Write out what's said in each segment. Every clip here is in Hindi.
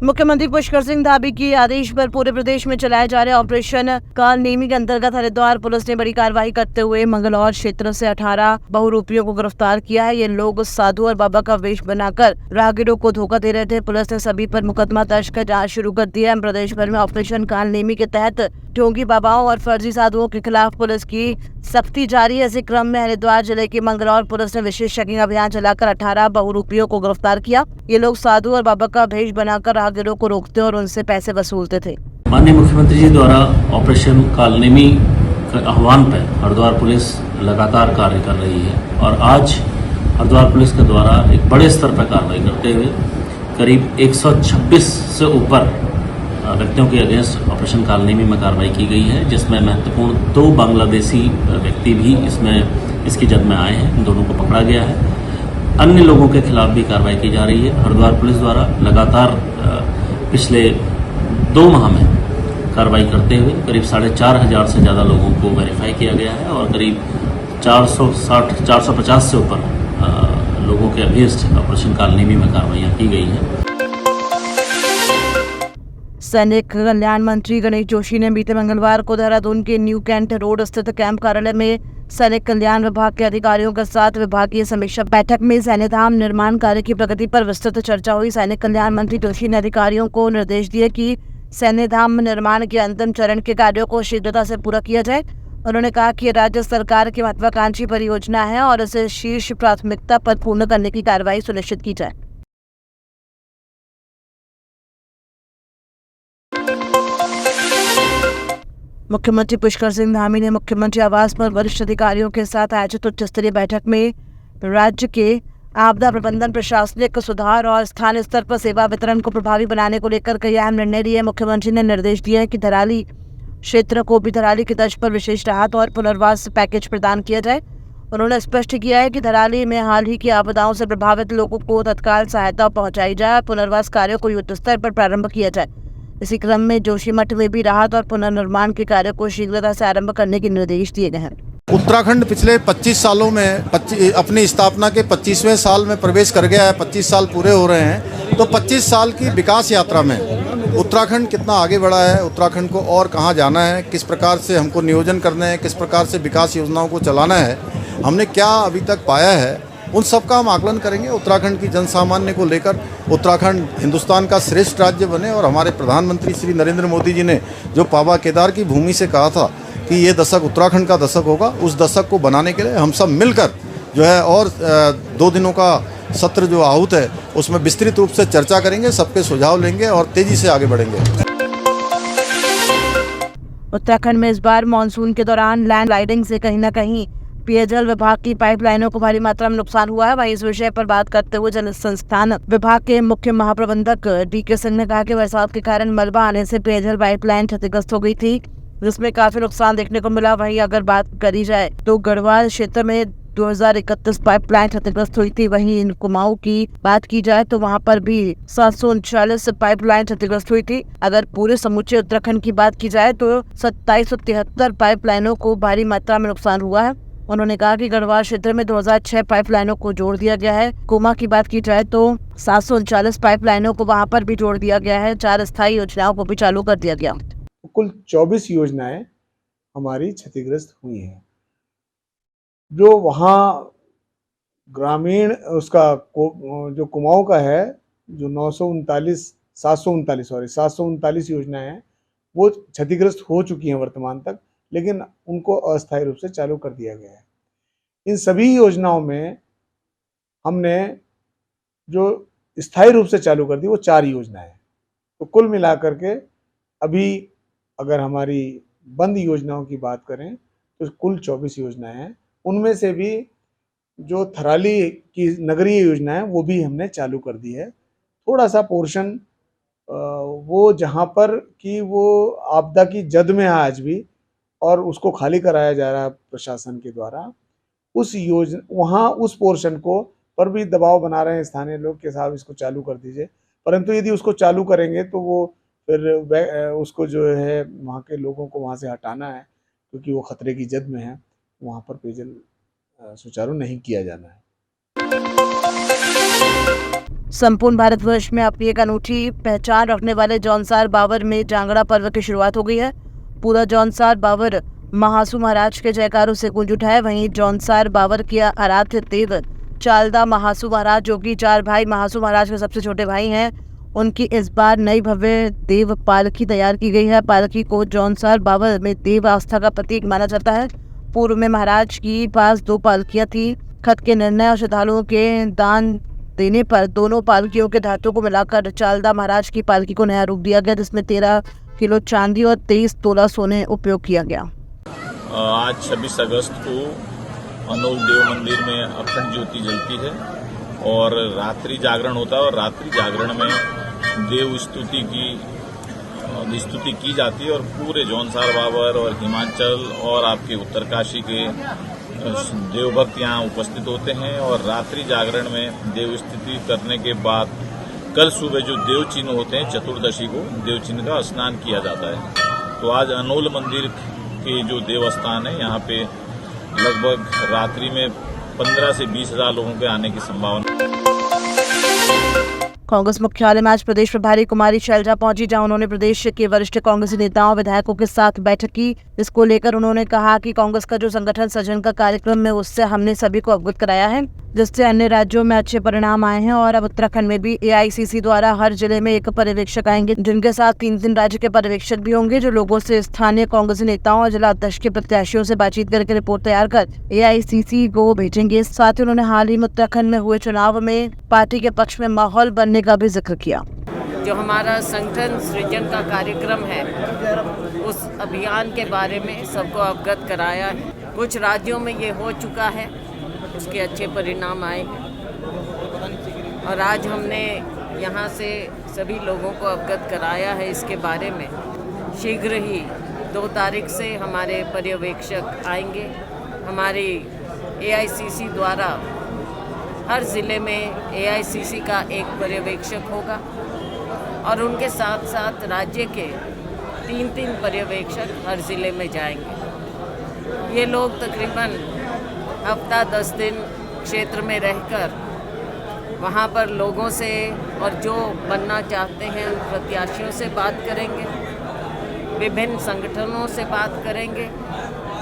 मुख्यमंत्री पुष्कर सिंह धामी के आदेश पर पूरे प्रदेश में चलाए जा रहे ऑपरेशन काल नेमी के अंतर्गत हरिद्वार पुलिस ने बड़ी कार्रवाई करते हुए मंगलौर क्षेत्र से 18 बहुरूपियों को गिरफ्तार किया है। ये लोग साधु और बाबा का वेश बनाकर राहगीरों को धोखा दे रहे थे। पुलिस ने सभी पर मुकदमा दर्ज कर जांच शुरू कर दी है। प्रदेश भर में ऑपरेशन काल नेमी के तहत ढोंगी बाबाओं और फर्जी साधुओं के खिलाफ पुलिस की सख्ती जारी है। इसी क्रम में हरिद्वार जिले की मंगलौर पुलिस ने विशेष चेकिंग अभियान चलाकर 18 बहुरूपियों को गिरफ्तार किया। ये लोग साधु और बाबा का भेष बनाकर राहगीरों को रोकते और उनसे पैसे वसूलते थे। माननीय मुख्यमंत्री जी द्वारा ऑपरेशन कालनेमी के आह्वान पर हरिद्वार पुलिस लगातार कार्य कर रही है और आज हरिद्वार पुलिस के द्वारा एक बड़े स्तर पर कार्रवाई करते हुए करीब 126 से ऊपर व्यक्तियों के अगेंस्ट ऑपरेशन कालनेमी में कार्रवाई की गई है, जिसमें महत्वपूर्ण 2 बांग्लादेशी व्यक्ति भी इसकी जद में आए हैं। इन दोनों को पकड़ा गया है। अन्य लोगों के खिलाफ भी कार्रवाई की जा रही है। हरिद्वार पुलिस द्वारा लगातार पिछले 2 माह में कार्रवाई करते हुए करीब 4,500 से ज़्यादा लोगों को वेरीफाई किया गया है और करीब 450 से ऊपर लोगों के अगेंस्ट ऑपरेशन कालनेमी में कार्रवाइयाँ की गई हैं। सैनिक कल्याण मंत्री गणेश जोशी ने बीते मंगलवार को देहरादून के न्यू कैंट रोड स्थित कैंप कार्यालय में सैनिक कल्याण विभाग के अधिकारियों के साथ विभागीय समीक्षा बैठक में सैन्यधाम निर्माण कार्य की प्रगति पर विस्तृत चर्चा हुई। सैनिक कल्याण मंत्री जोशी ने अधिकारियों को निर्देश दिए कि सैन्यधाम निर्माण के अंतिम चरण के कार्यों को शीघ्रता से पूरा किया जाए। उन्होंने कहा कि राज्य सरकार की महत्वाकांक्षी परियोजना है और इसे शीर्ष प्राथमिकता पर पूर्ण करने की कार्रवाई सुनिश्चित की जाए। मुख्यमंत्री पुष्कर सिंह धामी ने मुख्यमंत्री आवास पर वरिष्ठ अधिकारियों के साथ आयोजित उच्च स्तरीय बैठक में राज्य के आपदा प्रबंधन, प्रशासनिक सुधार और स्थानीय स्तर पर सेवा वितरण को प्रभावी बनाने को लेकर कई अहम निर्णय लिए। मुख्यमंत्री ने निर्देश दिए कि धराली क्षेत्र को भी धराली की तर्ज पर विशेष राहत और पुनर्वास पैकेज प्रदान किया जाए। उन्होंने स्पष्ट किया है कि धराली में हाल ही की आपदाओं से प्रभावित लोगों को तत्काल सहायता पहुंचाई जाए। पुनर्वास कार्यों को युद्ध स्तर पर प्रारंभ किया जाए। इसी क्रम में जोशीमठ में भी राहत और पुनर्निर्माण के कार्य को शीघ्रता से आरंभ करने के निर्देश दिए गए हैं। उत्तराखंड पिछले 25 सालों में अपनी स्थापना के 25वें साल में प्रवेश कर गया है। 25 साल पूरे हो रहे हैं, तो 25 साल की विकास यात्रा में उत्तराखंड कितना आगे बढ़ा है, उत्तराखंड को और कहां जाना है, किस प्रकार से हमको नियोजन करना है, किस प्रकार से विकास योजनाओं को चलाना है, हमने क्या अभी तक पाया है, उन सब का हम आकलन करेंगे। उत्तराखंड की जनसामान्य को लेकर उत्तराखंड हिंदुस्तान का श्रेष्ठ राज्य बने और हमारे प्रधानमंत्री श्री नरेंद्र मोदी जी ने जो पावा केदार की भूमि से कहा था कि ये दशक उत्तराखंड का दशक होगा, उस दशक को बनाने के लिए हम सब मिलकर जो है और 2 दिनों का सत्र जो आहूत है उसमें विस्तृत रूप से चर्चा करेंगे, सबके सुझाव लेंगे और तेजी से आगे बढ़ेंगे। उत्तराखंड में इस बार मानसून के दौरान लैंडस्लाइडिंग से कहीं न कहीं पेयजल विभाग की पाइपलाइनों को भारी मात्रा में नुकसान हुआ है। वहीं इस विषय पर बात करते हुए जल संस्थान विभाग के मुख्य महाप्रबंधक DK सिंह ने कहा कि बरसात के कारण मलबा आने से पेयजल पाइपलाइन क्षतिग्रस्त हो गई थी, जिसमें काफी नुकसान देखने को मिला। वहीं अगर बात करी जाए तो गढ़वाल क्षेत्र में 2031 पाइपलाइन क्षतिग्रस्त हुई थी। वहीं इन कुमाऊं की बात की जाए तो वहां पर भी 739 पाइपलाइन क्षतिग्रस्त हुई थी। अगर पूरे समूचे उत्तराखंड की बात की जाए तो 2773 पाइपलाइनों को भारी मात्रा में नुकसान हुआ है। उन्होंने कहा कि गढ़वाल क्षेत्र में 2006 पाइपलाइनों को जोड़ दिया गया है। कुमा की बात की जाए तो 739 पाइपलाइनों को वहां पर भी जोड़ दिया गया है। 4 स्थायी योजनाओं को भी चालू कर दिया गया। कुल 24 योजनाएं हमारी क्षतिग्रस्त हुई हैं। जो वहाँ ग्रामीण उसका जो कुमाऊं का है, जो 739 योजनाएं हैं वो क्षतिग्रस्त हो चुकी हैं वर्तमान तक, लेकिन उनको अस्थायी रूप से चालू कर दिया गया है। इन सभी योजनाओं में हमने जो स्थायी रूप से चालू कर दी वो 4 योजनाएं हैं। तो कुल मिलाकर के अभी अगर हमारी बंद योजनाओं की बात करें तो कुल 24 योजनाएं हैं। उनमें से भी जो थराली की नगरीय योजना है वो भी हमने चालू कर दी है। थोड़ा सा पोर्शन वो जहाँ पर कि वो आपदा की जद में है आज भी और उसको खाली कराया जा रहा है प्रशासन के द्वारा, उस योजना वहाँ उस पोर्शन को पर भी दबाव बना रहे हैं स्थानीय लोग के साथ इसको चालू कर दीजिए। परंतु यदि उसको चालू करेंगे तो वो फिर उसको जो है वहाँ के लोगों को वहाँ से हटाना है, क्योंकि वो खतरे की जद में है, वहाँ पर पेयजल सुचारू नहीं किया जाना है। संपूर्ण भारतवर्ष में अपनी एक अनूठी पहचान रखने वाले जौनसार बावर में जांगड़ा पर्व की शुरुआत हो गई है। पूरा जौनसार बावर महासू महाराज के जयकारों से गूंज उठा है। वहीं जौनसार बावर के आराध्य देव चालदा महासू महाराज, जो कि 4 भाई महासू महाराज के सबसे छोटे भाई हैं, उनकी इस बार नई भव्य देव पालकी तैयार की गई है। पालकी को जौनसार बावर में देव आस्था का प्रतीक माना जाता है। पूर्व में महाराज की पास 2 पालकियां थी। खत के निर्णय और श्रद्धालुओं के दान देने पर दोनों पालकियों के धातुओं को मिलाकर चालदा महाराज की पालकी को नया रूप दिया गया, जिसमें 13 किलो चांदी और 23 तोला सोने उपयोग किया गया। आज 26 अगस्त को अनोल देव मंदिर में अखंड ज्योति जलती है और रात्रि जागरण होता है और रात्रि जागरण में देव स्तुति की जाती है और पूरे जौनसार बावर और हिमाचल और आपके उत्तरकाशी के देवभक्त यहाँ उपस्थित होते हैं और रात्रि जागरण में देव स्तुति करने के बाद कल सुबह जो देव चिन्ह होते हैं चतुर्दशी को देव चिन्ह का स्नान किया जाता है। तो आज अनोल मंदिर के जो देवस्थान है यहाँ पे लगभग रात्रि में 15 से 20 हज़ार लोगों के आने की संभावना। कांग्रेस मुख्यालय में आज प्रदेश प्रभारी कुमारी शैलजा पहुंची, जहां उन्होंने प्रदेश के वरिष्ठ कांग्रेसी नेताओं विधायकों के साथ बैठक की। इसको लेकर उन्होंने कहा कि कांग्रेस का जो संगठन सृजन का कार्यक्रम है उससे हमने सभी को अवगत कराया है, जिससे अन्य राज्यों में अच्छे परिणाम आए हैं और अब उत्तराखंड में भी AICC द्वारा हर जिले में एक पर्यवेक्षक आएंगे, जिनके साथ 3 राज्य के पर्यवेक्षक भी होंगे, जो लोगों से स्थानीय कांग्रेसी नेताओं और जिला अध्यक्ष के प्रत्याशियों से बातचीत करके रिपोर्ट तैयार कर AICC को भेजेंगे। साथ ही उन्होंने हाल ही में उत्तराखंड में हुए चुनाव में पार्टी के पक्ष में माहौल बनने का भी जिक्र किया। जो हमारा संगठन सृजन का कार्यक्रम है उस अभियान के बारे में सबको अवगत कराया है। कुछ राज्यों में ये हो चुका है, उसके अच्छे परिणाम आए हैं और आज हमने यहाँ से सभी लोगों को अवगत कराया है इसके बारे में। शीघ्र ही 2 तारीख से हमारे पर्यवेक्षक आएंगे। हमारी AICC द्वारा हर ज़िले में AICC का एक पर्यवेक्षक होगा और उनके साथ साथ राज्य के 3 पर्यवेक्षक हर ज़िले में जाएंगे। ये लोग तकरीबन हफ्ता 10 दिन क्षेत्र में रहकर वहाँ पर लोगों से और जो बनना चाहते हैं उन प्रत्याशियों से बात करेंगे, विभिन्न संगठनों से बात करेंगे,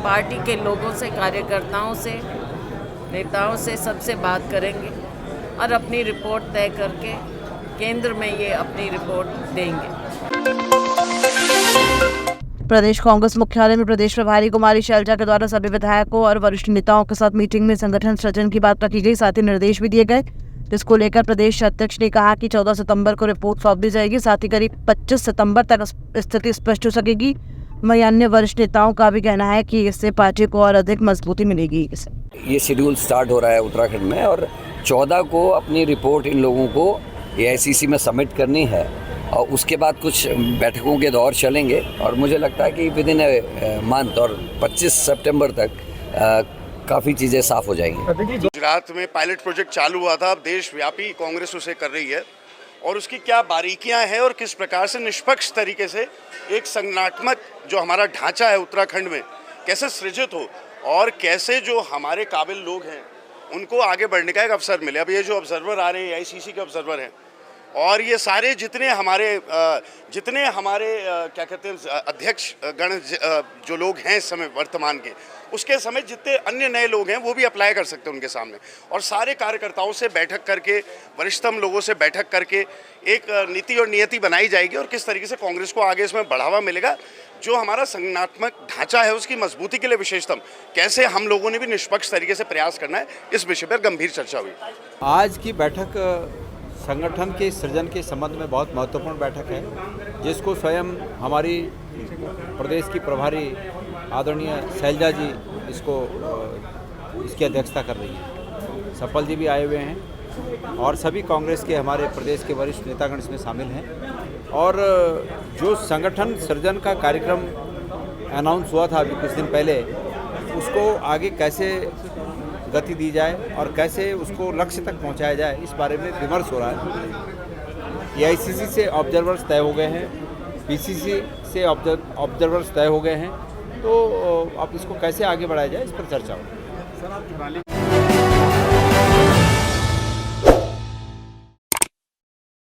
पार्टी के लोगों से, कार्यकर्ताओं से, नेताओं से, सबसे बात करेंगे और अपनी रिपोर्ट तय करके केंद्र में ये अपनी रिपोर्ट देंगे। प्रदेश कांग्रेस मुख्यालय में प्रदेश प्रभारी कुमारी शैलजा के द्वारा सभी विधायकों और वरिष्ठ नेताओं के साथ मीटिंग में संगठन सृजन की बात रखी गई। साथ ही निर्देश भी दिए गए, जिसको लेकर प्रदेश अध्यक्ष ने कहा कि 14 सितंबर को रिपोर्ट सौंप दी जाएगी। साथ ही करीब 25 सितंबर तक स्थिति स्पष्ट हो सकेगी। वहीं अन्य वरिष्ठ नेताओं का भी कहना है कि इससे पार्टी को और अधिक मजबूती मिलेगी। ये शेड्यूल स्टार्ट हो रहा है उत्तराखंड में और 14 को अपनी रिपोर्ट इन लोगों को AICC में सबमिट करनी है और उसके बाद कुछ बैठकों के दौर चलेंगे और मुझे लगता है कि विद इन मंथ और 25 सितंबर तक काफ़ी चीज़ें साफ हो जाएंगी। गुजरात में पायलट प्रोजेक्ट चालू हुआ था, अब देशव्यापी कांग्रेस उसे कर रही है और उसकी क्या बारीकियां हैं और किस प्रकार से निष्पक्ष तरीके से एक संगठनात्मक जो हमारा ढांचा है उत्तराखंड में कैसे सृजित हो और कैसे जो हमारे काबिल लोग हैं उनको आगे बढ़ने का एक अवसर मिले। अब ये जो ऑब्जर्वर आ रहे हैं AICC के ऑब्जर्वर हैं और ये सारे जितने हमारे क्या कहते हैं अध्यक्ष गण जो लोग हैं इस समय वर्तमान के, उसके समय जितने अन्य नए लोग हैं वो भी अप्लाई कर सकते हैं उनके सामने और सारे कार्यकर्ताओं से बैठक करके, वरिष्ठतम लोगों से बैठक करके एक नीति और नियति बनाई जाएगी और किस तरीके से कांग्रेस को आगे इसमें बढ़ावा मिलेगा। जो हमारा संगठनात्मक ढांचा है उसकी मजबूती के लिए विशेषतम कैसे हम लोगों ने भी निष्पक्ष तरीके से प्रयास करना है, इस विषय पर गंभीर चर्चा हुई। आज की बैठक संगठन के सृजन के संबंध में बहुत महत्वपूर्ण बैठक है, जिसको स्वयं हमारी प्रदेश की प्रभारी आदरणीय शैलजा जी इसकी अध्यक्षता कर रही हैं। सफल जी भी आए हुए हैं और सभी कांग्रेस के हमारे प्रदेश के वरिष्ठ नेतागण इसमें शामिल हैं और जो संगठन सृजन का कार्यक्रम अनाउंस हुआ था अभी कुछ दिन पहले, उसको आगे कैसे गति दी जाए और कैसे उसको लक्ष्य तक पहुंचाया जाए, इस बारे में विमर्श हो रहा है। AICC से ऑब्जर्वर्स तय हो गए हैं, PCC से ऑब्जर्वर्स तय हो गए हैं, तो अब इसको कैसे आगे बढ़ाया जाए इस पर चर्चा हो। सर, आप दिवाली